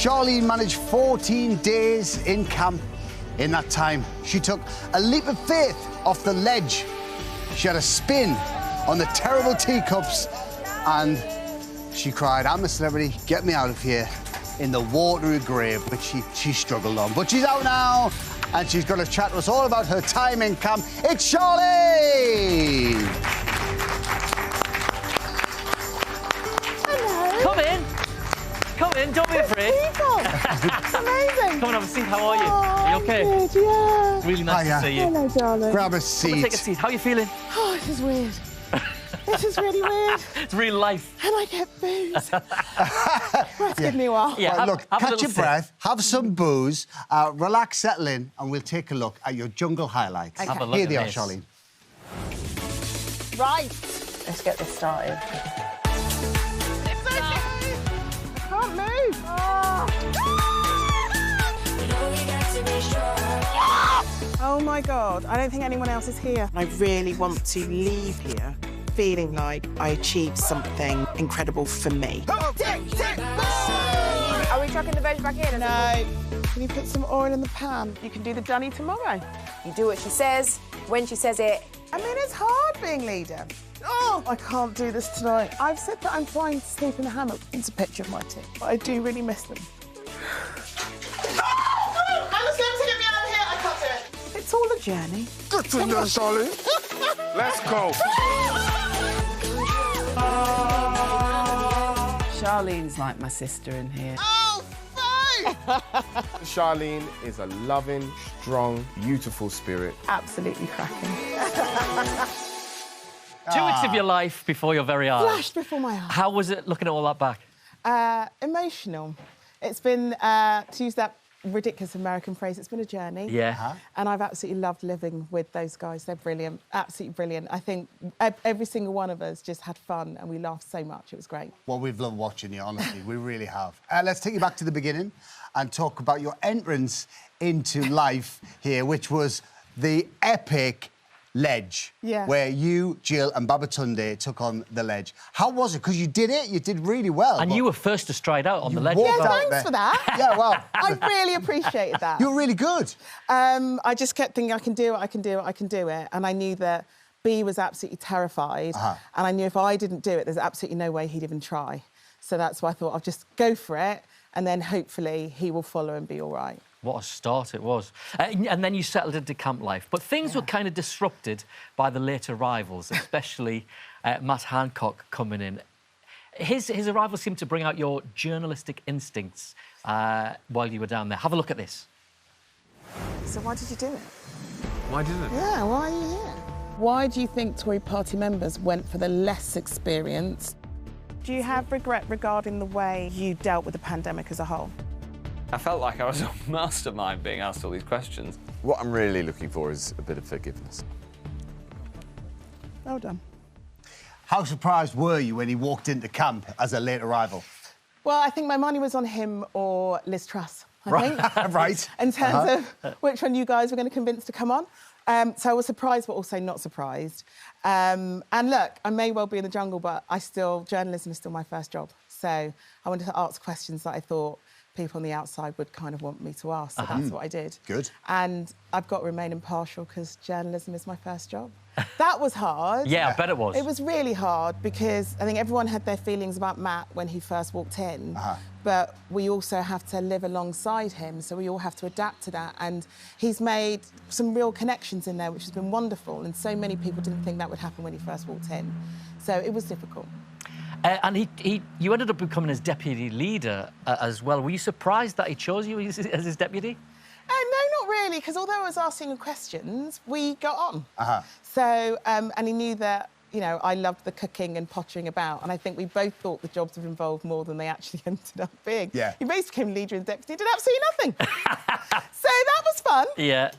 Charlene managed 14 days in camp. In that time, she took a leap of faith off the ledge. She had a spin on the terrible teacups and she cried, "I'm a celebrity, get me out of here," in the watery grave, which she struggled on. But she's out now, and she's going to chat to us all about her time in camp. It's Charlene! Hello. Come in. Come in, don't be afraid. It's amazing. Come and have a seat, how are you? Oh, Are you okay? I'm good, yeah. Really nice to see you. Hello, darling. Grab a Come seat. and take a seat. How are you feeling? Oh, this is weird. This is really weird. It's real life. And I get booze. Right, give me a while. Yeah, Right, look, have a catch little your sip. breath, have some booze, relax, settle in, and we'll take a look at your jungle highlights. Have a look Here at they are, this. Charlene. Right. Let's get this started. It's okay. I can't move. Oh, my God. I don't think anyone else is here. I really want to leave here feeling like I achieved something incredible for me. Are we chucking the veg back in? No. Can you put some oil in the pan? You can do the dunny tomorrow. You do what she says, when she says it. I mean, it's hard being leader. Oh, I can't do this tonight. I've said that I'm trying to sleep in a hammock. It's a picture of my team, but I do really miss them. It's all a journey. Good to know, Charlene. Let's go. Charlene's like my sister in here. Oh, fine! Charlene is a loving, strong, beautiful spirit. Absolutely cracking. 2 weeks of your life before your very eyes. Flashed before my eyes. How was it looking at all that back? Emotional. It's been, to use that ridiculous American phrase, it's been a journey. Yeah. And I've absolutely loved living with those guys. They're brilliant, absolutely brilliant. I think every single one of us just had fun and we laughed so much. It was great. Well, we've loved watching you, honestly. We really have. Let's take you back to the beginning and talk about your entrance into life here, which was the epic ledge, Yeah. where you, Jill and Babatunde took on the ledge. How was it? Because you did it, you did really well. And you were first to stride out on the ledge. walked Yeah, out thanks there. for that. Yeah, well, I really appreciated that. you were really good. I just kept thinking, I can do it, I can do it, I can do it. And I knew that B was absolutely terrified. And I knew if I didn't do it, there's absolutely no way he'd even try. So that's why I thought I'll just go for it. And then hopefully he will follow and be all right. What a start it was. And then you settled into camp life. But things were kind of disrupted by the late arrivals, especially Matt Hancock coming in. His arrival seemed to bring out your journalistic instincts while you were down there. Have a look at this. So why did you do it? Why didn't it? Yeah, why are you here? Why do you think Tory party members went for the less experienced? Do you have regret regarding the way you dealt with the pandemic as a whole? I felt like I was a mastermind being asked all these questions. What I'm really looking for is a bit of forgiveness. Well done. How surprised were you when he walked into camp as a late arrival? Well, I think my money was on him or Liz Truss, I think. Right. In terms of which one you guys were going to convince to come on. So I was surprised, but also not surprised. And look, I may well be in the jungle, but journalism is still my first job. So I wanted to ask questions that I thought people on the outside would kind of want me to ask, so that's what I did. Good. And I've got to remain impartial because journalism is my first job. That was hard. Yeah, I bet it was. It was really hard because I think everyone had their feelings about Matt when he first walked in, but we also have to live alongside him, so we all have to adapt to that. And he's made some real connections in there, which has been wonderful, and so many people didn't think that would happen when he first walked in. So it was difficult. And you ended up becoming his deputy leader as well. Were you surprised that he chose you as his deputy? No, not really, because although I was asking him questions, we got on. So, and he knew that, you know, I loved the cooking and pottering about, and I think we both thought the jobs would involve more than they actually ended up being. Yeah. He basically became leader and deputy, did absolutely nothing. So that was fun. Yeah,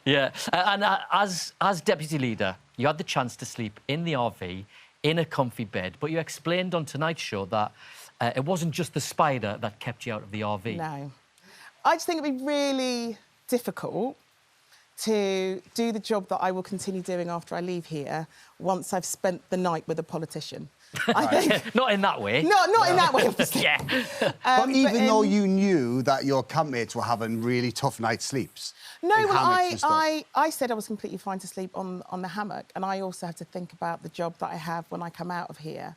yeah. And as deputy leader, you had the chance to sleep in the RV, in a comfy bed, but you explained on tonight's show that it wasn't just the spider that kept you out of the RV. No. I just think it'd be really difficult to do the job that I will continue doing after I leave here once I've spent the night with a politician. I think. Not in that way. Not in that way, obviously. Yeah. But even though you knew that your campmates were having really tough night sleeps. No, in well, hammocks and stuff. I said I was completely fine to sleep on the hammock, and I also have to think about the job that I have when I come out of here,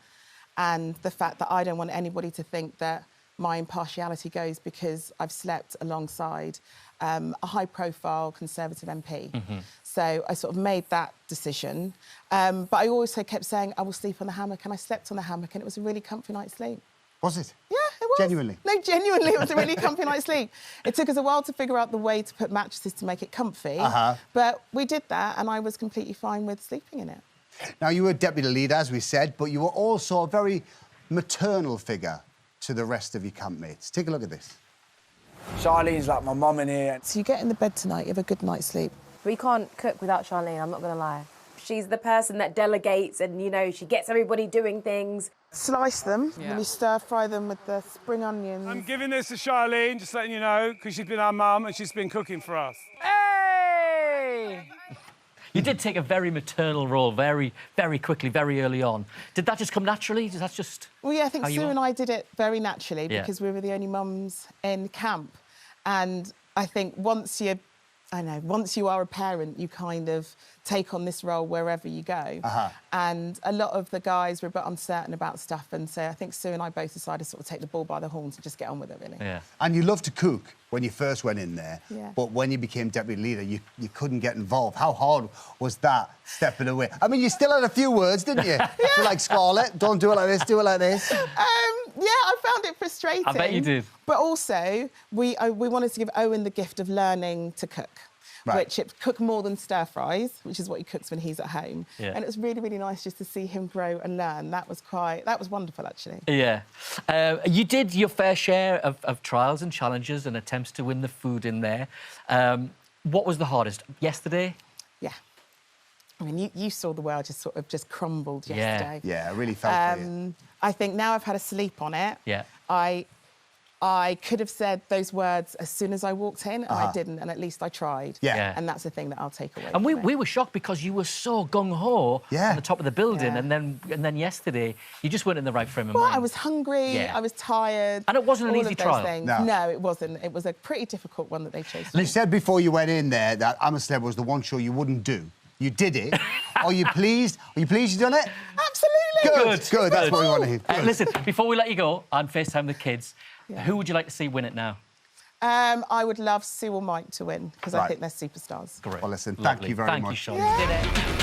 and the fact that I don't want anybody to think that my impartiality goes because I've slept alongside a high-profile Conservative MP. So I sort of made that decision. But I also kept saying, I will sleep on the hammock, and I slept on the hammock, and it was a really comfy night's sleep. Was it? Yeah, it was. Genuinely? No, genuinely, it was a really comfy night's sleep. It took us a while to figure out the way to put mattresses to make it comfy. But we did that, and I was completely fine with sleeping in it. Now, you were deputy leader, as we said, but you were also a very maternal figure to the rest of your campmates. Take a look at this. Charlene's like my mum in here. So you get in the bed tonight, you have a good night's sleep. We can't cook without Charlene, I'm not going to lie. She's the person that delegates and, you know, she gets everybody doing things. Slice them, and we stir-fry them with the spring onions. I'm giving this to Charlene, just letting you know, because she's been our mum and she's been cooking for us. Hey! You did take a very maternal role very, very quickly, very early on. Did that just come naturally? Did that just... Well, yeah, I think Sue and I did it very naturally because we were the only mums in camp. And I think once you are a parent, you kind of take on this role wherever you go. And a lot of the guys were a bit uncertain about stuff, and so I think Sue and I both decided to sort of take the bull by the horns and just get on with it, really. Yeah. And you loved to cook when you first went in there, Yeah. but when you became deputy leader, you couldn't get involved. How hard was that, stepping away? I mean, you still had a few words, didn't you? You're like, Scarlett, don't do it like this, do it like this. Yeah, I found it frustrating. I bet you did. But also, we wanted to give Owen the gift of learning to cook. Right. Which it cook more than stir fries, which is what he cooks when he's at home. Yeah. And it was really, really nice just to see him grow and learn. That was wonderful, actually. Yeah. You did your fair share of trials and challenges and attempts to win the food in there. What was the hardest? Yesterday? Yeah. I mean, you saw the world just crumbled yesterday. Yeah, I really felt for you. I think now I've had a sleep on it. Yeah. I could have said those words as soon as I walked in, and I didn't, and at least I tried. Yeah. And that's the thing that I'll take away. And from it. we were shocked because you were so gung-ho on the top of the building, and then yesterday you just weren't in the right frame of mind. I was hungry, I was tired. And it wasn't an all easy of those trial. things. No. It wasn't. It was a pretty difficult one that they chose. You said before you went in there that I'm a Celeb was the one show you wouldn't do. You did it. Are you pleased? Are you pleased you done it? Absolutely. Good. That's what we want to hear. Listen, before we let you go and FaceTime the kids, who would you like to see win it now? I would love Sue or Mike to win because I think they're superstars. Great. Well, listen, thank you very much. Thank you, Charlene. You did it.